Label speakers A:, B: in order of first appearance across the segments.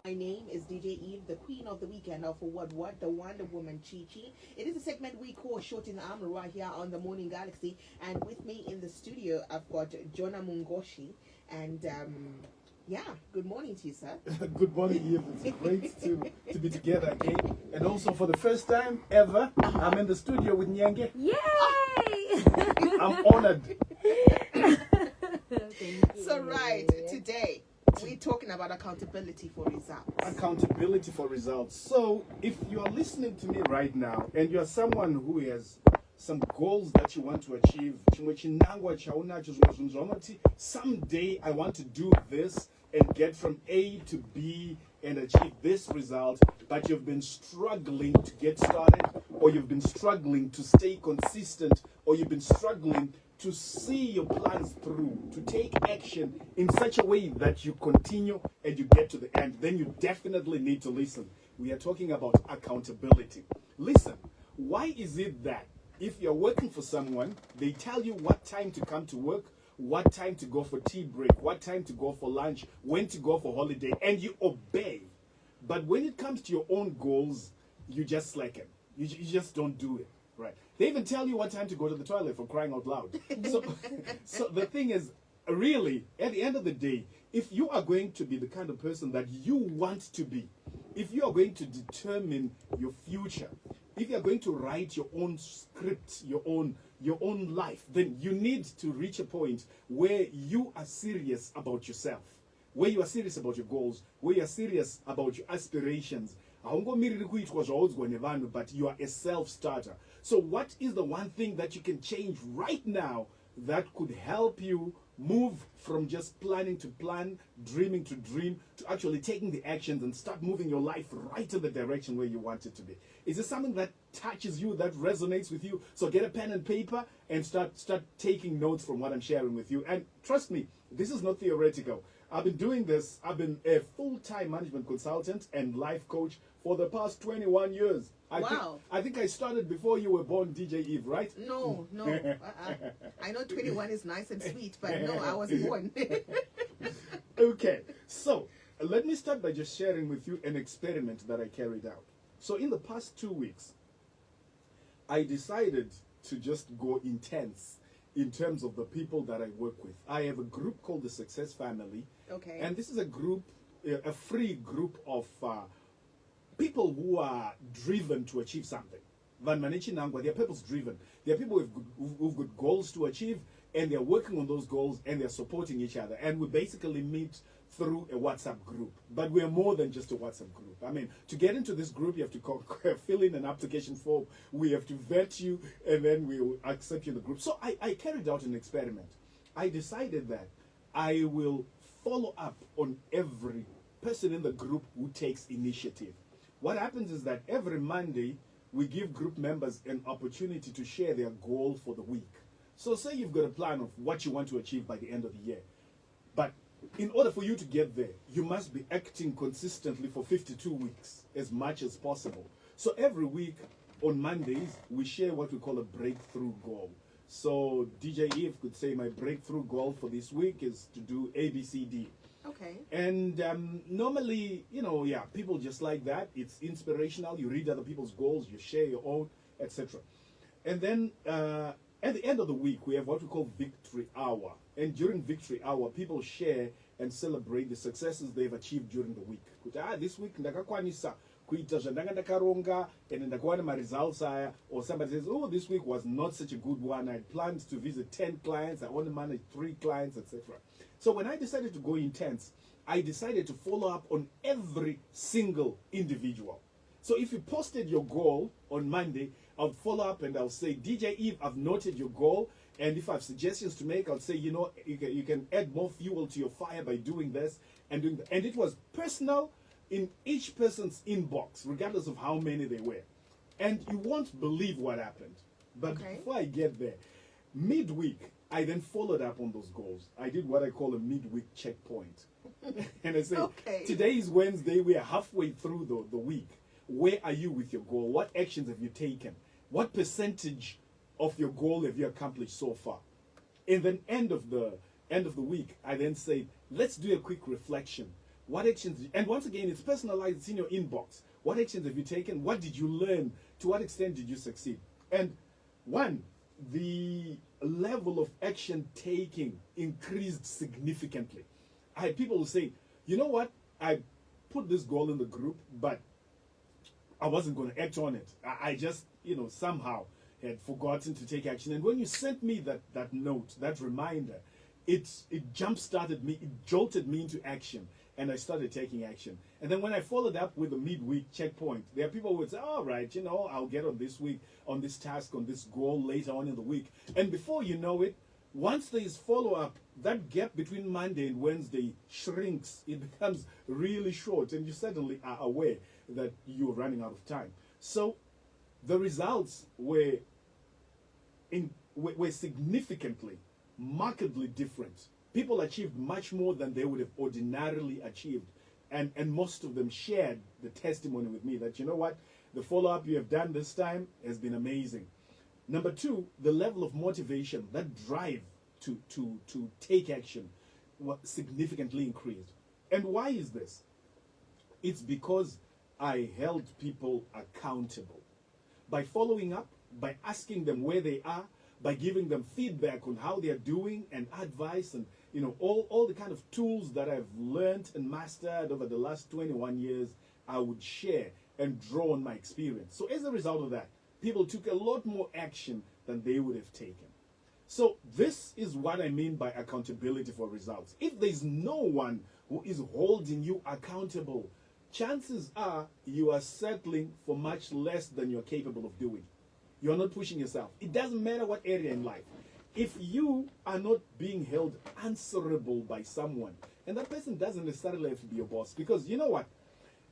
A: My name is DJ Eve, the queen of the weekend of what the Wonder Woman Chi Chi. It is a segment we call Short in the Arm right here on the Morning Galaxy. And with me in the studio, I've got Jonah Mungoshi. And yeah, good morning to you, sir.
B: Good morning, Eve. It's great to be together again. And also for the first time ever, I'm in the studio with Nyenge.
C: Yay!
B: I'm honored.
C: Thank you.
A: So, right, today we're talking about accountability for results.
B: Accountability for results. So, if you are listening to me right now and you are someone who has some goals that you want to achieve, someday I want to do this and get from A to B and achieve this result, but you've been struggling to get started, or you've been struggling to stay consistent, or you've been struggling to see your plans through, to take action in such a way that you continue and you get to the end, then you definitely need to listen. We are talking about accountability. Listen, why is it that if you're working for someone, they tell you what time to come to work, what time to go for tea break, what time to go for lunch, when to go for holiday, and you obey. But when it comes to your own goals, you just slacken. You just don't do it, right? They even tell you what time to go to the toilet, for crying out loud. So the thing is, really, at the end of the day, if you are going to be the kind of person that you want to be, if you are going to determine your future, if you are going to write your own script, your own life, then you need to reach a point where you are serious about yourself, where you are serious about your goals, where you are serious about your aspirations. But you are a self-starter. So what is the one thing that you can change right now that could help you move from just planning to plan, dreaming to dream, to actually taking the actions and start moving your life right in the direction where you want it to be? Is it something that touches you, that resonates with you? So get a pen and paper and start taking notes from what I'm sharing with you. And trust me, this is not theoretical. I've been doing this. I've been a full-time management consultant and life coach for the past 21 years. I think I started before you were born, DJ Eve, right?
A: No. I know 21 is nice and sweet, but no, I was born.
B: Okay, so let me start by just sharing with you an experiment that I carried out. So in the past 2 weeks, I decided to just go intense in terms of the people that I work with. I have a group called the Success Family.
A: Okay.
B: And this is a group, a free group of people who are driven to achieve something. They're purpose driven. They're people who've got goals to achieve, and they're working on those goals, and they're supporting each other. And we basically meet through a WhatsApp group. But we're more than just a WhatsApp group. I mean, to get into this group, you have to fill in an application form. We have to vet you, and then we will accept you in the group. So I carried out an experiment. I decided that I will follow up on every person in the group who takes initiative. What happens is that every Monday, we give group members an opportunity to share their goal for the week. So say you've got a plan of what you want to achieve by the end of the year. But in order for you to get there, you must be acting consistently for 52 weeks, as much as possible. So every week on Mondays, we share what we call a breakthrough goal. So DJ Eve could say my breakthrough goal for this week is to do ABCD.
A: Okay.
B: And normally, people just like that. It's inspirational. You read other people's goals, you share your own, etc. And then at the end of the week, we have what we call Victory Hour. And during Victory Hour, people share and celebrate the successes they've achieved during the week. This week, ndakakwanisa kuita zvandanga ndakaronga and ndakawana my results aya. Or somebody says, oh, this week was not such a good one. I planned to visit 10 clients. I only managed 3 clients, etc. So when I decided to go intense, I decided to follow up on every single individual. So if you posted your goal on Monday, I'll follow up and I'll say, DJ Eve, I've noted your goal. And if I have suggestions to make, I'll say, you can add more fuel to your fire by doing this and doing that. And it was personal in each person's inbox, regardless of how many they were. And you won't believe what happened. But before I get there, midweek, I then followed up on those goals. I did what I call a midweek checkpoint. And I said, today is Wednesday. We are halfway through the week. Where are you with your goal? What actions have you taken? What percentage of your goal have you accomplished so far? And then end of the week, I then say, let's do a quick reflection. What actions? And once again, it's personalized. It's in your inbox. What actions have you taken? What did you learn? To what extent did you succeed? And one, the level of action taking increased significantly. I had people who say, you know what? I put this goal in the group, but I wasn't going to act on it. I just, somehow had forgotten to take action. And when you sent me that note, that reminder, it jump-started me, it jolted me into action, and I started taking action. And then when I followed up with a midweek checkpoint, there are people who would say, all right, I'll get on this week, on this task, on this goal later on in the week. And before you know it, once there is follow-up, that gap between Monday and Wednesday shrinks. It becomes really short, and you suddenly are aware that you're running out of time. So the results were significantly, markedly different. People achieved much more than they would have ordinarily achieved. And most of them shared the testimony with me that, you know what, the follow-up you have done this time has been amazing. Number two, the level of motivation, that drive to take action, significantly increased. And why is this? It's because I held people accountable. By following up, by asking them where they are, by giving them feedback on how they are doing and advice and all the kind of tools that I've learned and mastered over the last 21 years, I would share and draw on my experience. So as a result of that, people took a lot more action than they would have taken. So this is what I mean by accountability for results. If there's no one who is holding you accountable, chances are you are settling for much less than you're capable of doing. You're not pushing yourself. It doesn't matter what area in life. If you are not being held answerable by someone, and that person doesn't necessarily have to be your boss, because you know what?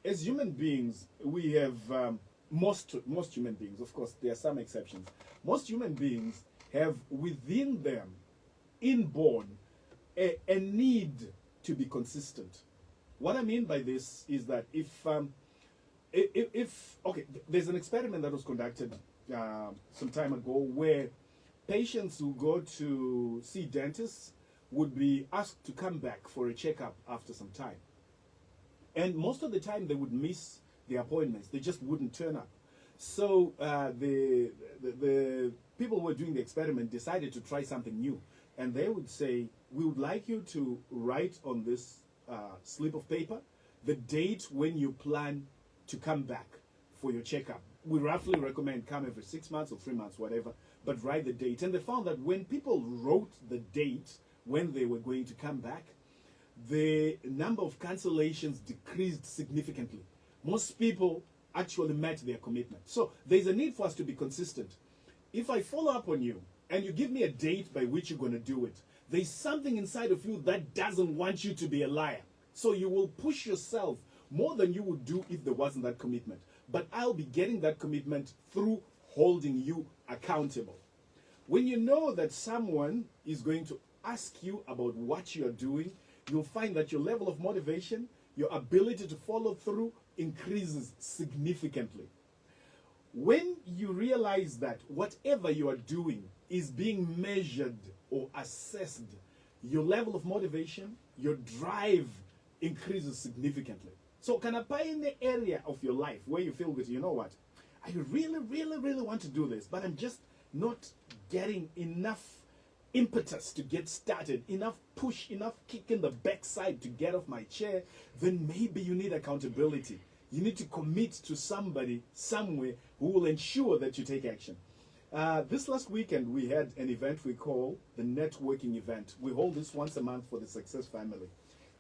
B: As human beings, we have, most human beings, of course, there are some exceptions, most human beings have within them, inborn, a need to be consistent. What I mean by this is that there's an experiment that was conducted some time ago where patients who go to see dentists would be asked to come back for a checkup after some time. And most of the time they would miss the appointments. They just wouldn't turn up. So the people who were doing the experiment decided to try something new. And they would say, we would like you to write on this slip of paper the date when you plan to come back for your checkup. We roughly recommend come every 6 months or 3 months, whatever, but write the date. And they found that when people wrote the date when they were going to come back, the number of cancellations decreased significantly. Most people actually met their commitment. So there's a need for us to be consistent. If I follow up on you and you give me a date by which you're going to do it, there's something inside of you that doesn't want you to be a liar. So you will push yourself more than you would do if there wasn't that commitment. But I'll be getting that commitment through holding you accountable. When you know that someone is going to ask you about what you're doing, you'll find that your level of motivation, your ability to follow through increases significantly. When you realize that whatever you are doing is being measured or assessed, your level of motivation, your drive increases significantly. So can I buy in the area of your life where you feel that, you know what, I really, really, really want to do this, but I'm just not getting enough impetus to get started, enough push, enough kick in the backside to get off my chair, then maybe you need accountability. You need to commit to somebody, somewhere, who will ensure that you take action. This last weekend, we had an event we call the networking event. We hold this once a month for the Success Family.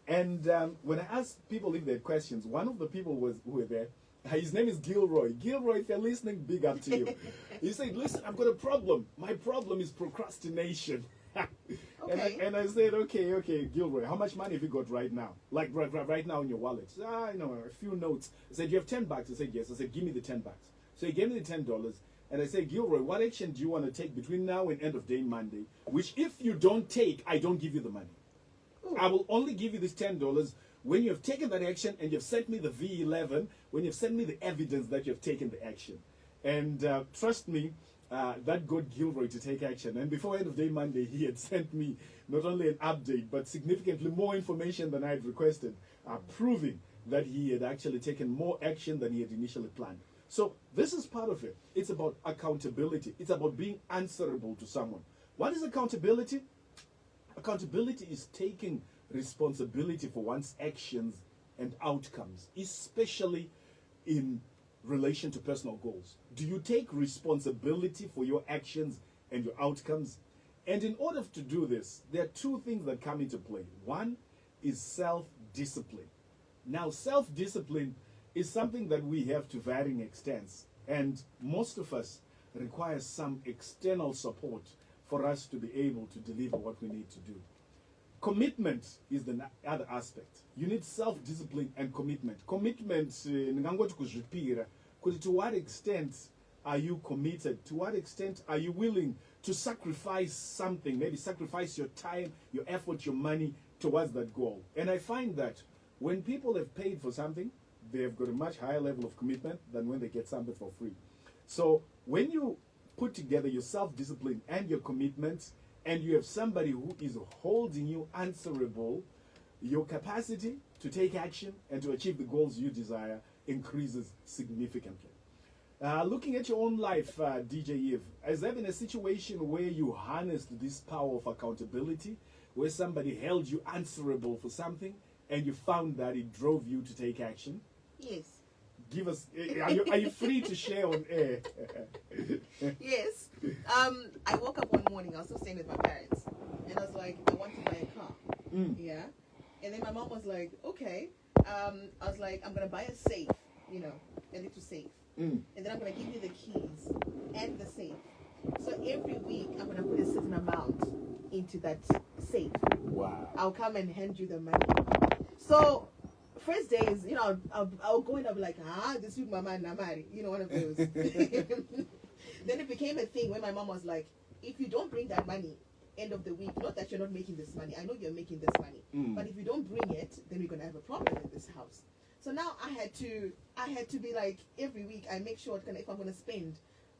B: And when I asked people if they had questions, one of the people who were there, his name is Gilroy. Gilroy, if you're listening, big up to you. He said, listen, I've got a problem. My problem is procrastination.
A: Okay.
B: And I said, okay, Gilroy, how much money have you got right now? Like right now in your wallet? He said, a few notes. I said, you have $10? I said, yes. I said, give me the $10. So he gave me the $10. And I said, Gilroy, what action do you want to take between now and end of day Monday? Which if you don't take, I don't give you the money. Ooh. I will only give you this $10 when you have taken that action and you've sent me the V11, when you've sent me the evidence that you've taken the action. And trust me, that got Gilroy to take action. And before end of day Monday, he had sent me not only an update, but significantly more information than I had requested. proving that he had actually taken more action than he had initially planned. So this is part of it. It's about accountability. It's about being answerable to someone. What is accountability? Accountability is taking responsibility for one's actions and outcomes, especially in relation to personal goals. Do you take responsibility for your actions and your outcomes? And in order to do this, there are two things that come into play. One is self-discipline. Now, self-discipline is something that we have to varying extents, and most of us require some external support for us to be able to deliver what we need to do. Commitment is the other aspect. You need self-discipline and commitment. Commitment, to what extent are you committed? To what extent are you willing to sacrifice something? Maybe sacrifice your time, your effort, your money towards that goal. And I find that when people have paid for something, they've got a much higher level of commitment than when they get something for free. So when you put together your self-discipline and your commitment, and you have somebody who is holding you answerable, your capacity to take action and to achieve the goals you desire increases significantly. Looking at your own life, DJ Eve, has there been a situation where you harnessed this power of accountability, where somebody held you answerable for something, and you found that it drove you to take action?
A: Yes.
B: Give us, are you free to share on air?
A: Yes. I woke up one morning, I was still staying with my parents, and I was like, I want to buy a car. Yeah. And then my mom was like, okay. I was like, I'm going to buy a safe, a little safe. And then I'm going to give you the keys and the safe. So every week, I'm going to put a certain amount into that safe.
B: Wow.
A: I'll come and hand you the money. So first days, I'll go and I'll be like, this week mama and Namari, one of those. Then it became a thing when my mom was like, if you don't bring that money end of the week, not that you're not making this money, I know you're making this money, but if you don't bring it, then we're gonna have a problem in this house. So now I had to be like, every week I make sure if I'm gonna spend,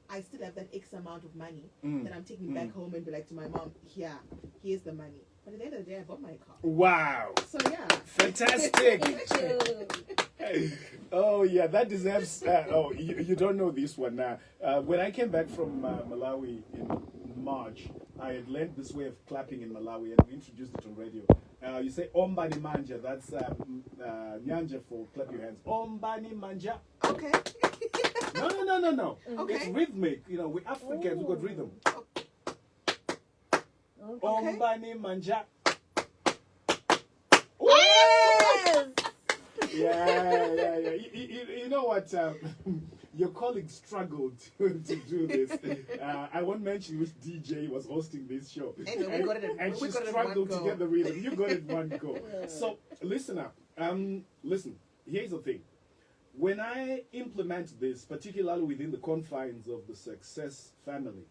A: I still have that X amount of money that I'm taking back home and be like to my mom, here's the money. But at the end of the day, I bought my car.
B: Wow.
A: So yeah.
B: Fantastic. Oh yeah, that deserves. You don't know this one. When I came back from Malawi in March, I had learned this way of clapping in Malawi, and we introduced it on radio. You say Ombani Manja. That's Nyanja for clap your hands. Ombani Manja.
A: Okay.
B: No.
A: Okay.
B: It's rhythmic. We Africans, we got rhythm.
A: Okay.
B: Ombani Manja.
A: Yes!
B: Yeah. You know what? Your colleague struggled to do this. I won't mention which DJ was hosting this show. And she struggled to get the rhythm. You got it one go. So, listen up. Listen, here's the thing. When I implement this, particularly within the confines of the Success family,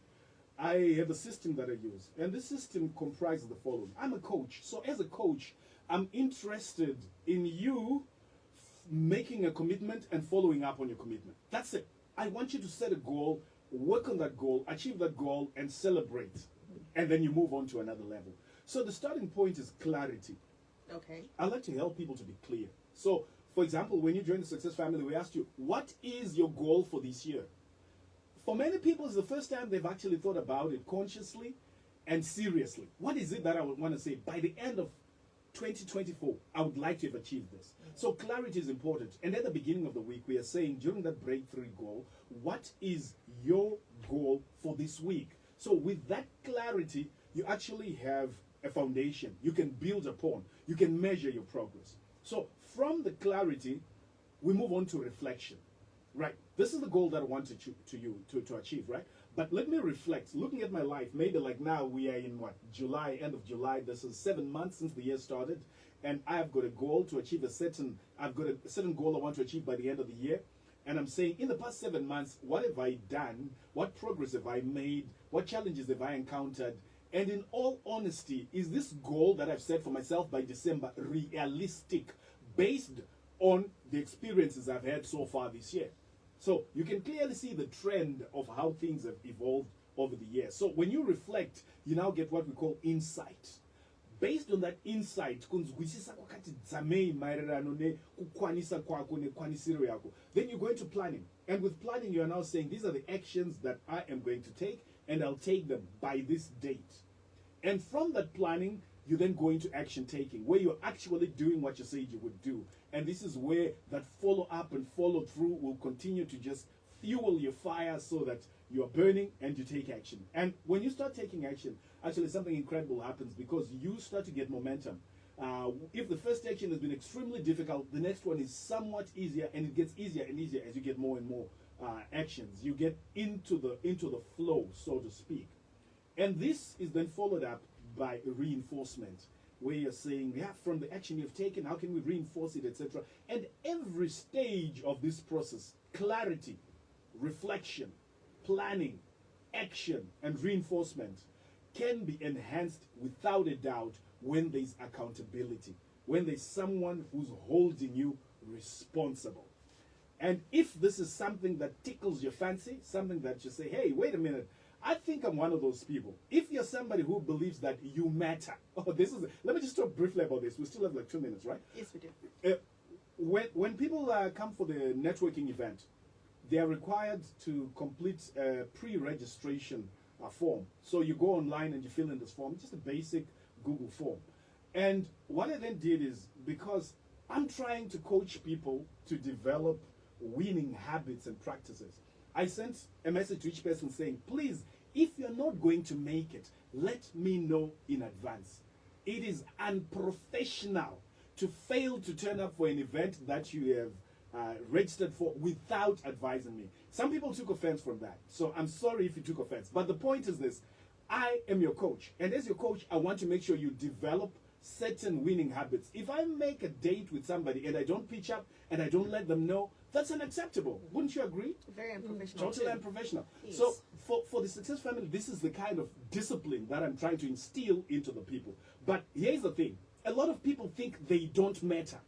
B: I have a system that I use. And this system comprises the following. I'm a coach. So as a coach, I'm interested in you making a commitment and following up on your commitment. That's it. I want you to set a goal, work on that goal, achieve that goal, and celebrate. And then you move on to another level. So the starting point is clarity.
A: Okay.
B: I like to help people to be clear. So, for example, when you join the Success family, we asked you, what is your goal for this year? For many people, it's the first time they've actually thought about it consciously and seriously. What is it that I would want to say? By the end of 2024, I would like to have achieved this. So clarity is important. And at the beginning of the week, we are saying during that breakthrough goal, what is your goal for this week? So with that clarity, you actually have a foundation you can build upon. You can measure your progress. So from the clarity, we move on to reflection. Right. This is the goal that I want to achieve, right? But let me reflect. Looking at my life, maybe like now we are in July, end of July. This is 7 months since the year started. And I've got a goal to achieve I've got a certain goal I want to achieve by the end of the year. And I'm saying in the past 7 months, what have I done? What progress have I made? What challenges have I encountered? And in all honesty, is this goal that I've set for myself by December realistic based on the experiences I've had so far this year? So you can clearly see the trend of how things have evolved over the years. So when you reflect, you now get what we call insight. based on that insight, kunzwisisa kwakati dzamei maererano nekukwanisa kwako nekwanisiro yako, then you go into planning. And with planning, you are now saying, these are the actions that I am going to take, and I'll take them by this date. And from that planning, you then go into action taking, where you're actually doing what you said you would do. And this is where that follow up and follow through will continue to just fuel your fire so that you're burning and you take action. And when you start taking action, actually something incredible happens, because you start to get momentum. If the first action has been extremely difficult, the next one is somewhat easier, and it gets easier and easier as you get more and more actions. You get into the flow, so to speak. And this is then followed up by reinforcement, where you're saying, yeah, from the action you've taken, how can we reinforce it, etc. And every stage of this process, clarity, reflection, planning, action, and reinforcement, can be enhanced without a doubt when there's accountability, when there's someone who's holding you responsible. And if this is something that tickles your fancy, something that you say, hey, wait a minute, I think I'm one of those people. If you're somebody who believes that you matter, let me just talk briefly about this. We still have like 2 minutes, right?
A: Yes, we do.
B: When people come for the networking event, they are required to complete a pre-registration form. So you go online and you fill in this form, just a basic Google form. And what I then did is, because I'm trying to coach people to develop winning habits and practices, I sent a message to each person saying, please, if you're not going to make it, let me know in advance. It is unprofessional to fail to turn up for an event that you have registered for without advising me. Some people took offense from that, so I'm sorry if you took offense. But the point is this: I am your coach, and as your coach, I want to make sure you develop certain winning habits. If I make a date with somebody and I don't pitch up and I don't let them know, that's unacceptable. Wouldn't you agree?
A: Very unprofessional.
B: Totally
A: too. unprofessional.
B: Yes.
A: Yes.
B: So for the Success Family, this is the kind of discipline that I'm trying to instill into the people. But here's the thing: a lot of people think they don't matter.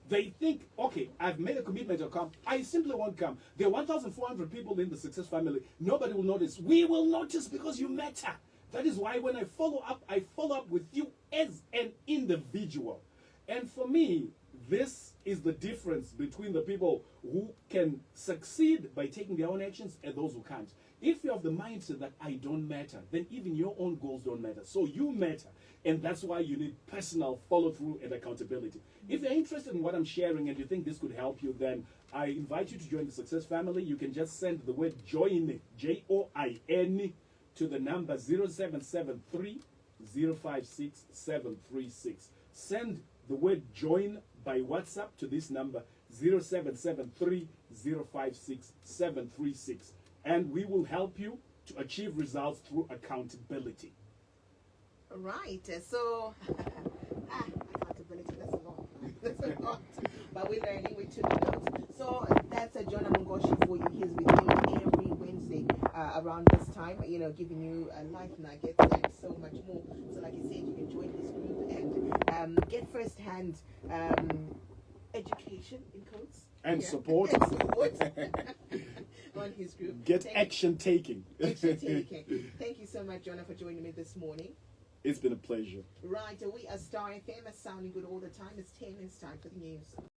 B: They think, okay, I've made a commitment to come. I simply won't come. There are 1,400 people in the Success Family. Nobody will notice. We will notice because you matter. That is why when I follow up with you as an individual. And for me, this is the difference between the people who can succeed by taking their own actions and those who can't. If you have the mindset that I don't matter, then even your own goals don't matter. So you matter. And that's why you need personal follow-through and accountability. If you're interested in what I'm sharing and you think this could help you, then I invite you to join the Success Family. You can just send the word JOIN, J-O-I-N, to the number 0773 056 736. Send the word JOIN by WhatsApp to this number 0773 056 736. And we will help you to achieve results through accountability.
A: Right. So, accountability, that's a lot. That's a lot. But we're learning, we took notes. So, that's Jonah Mungoshi for you. He's with me every Wednesday around this time, giving you life nuggets and so much more. So, like you said, you can join this group and get first-hand education, in quotes.
B: And support.
A: And support. On his group.
B: Get action taking.
A: Action taking. Thank you so much, Jonah, for joining me this morning.
B: It's been a pleasure.
A: Right, we are Star FM, sounding good all the time. It's 10 minutes time for the news.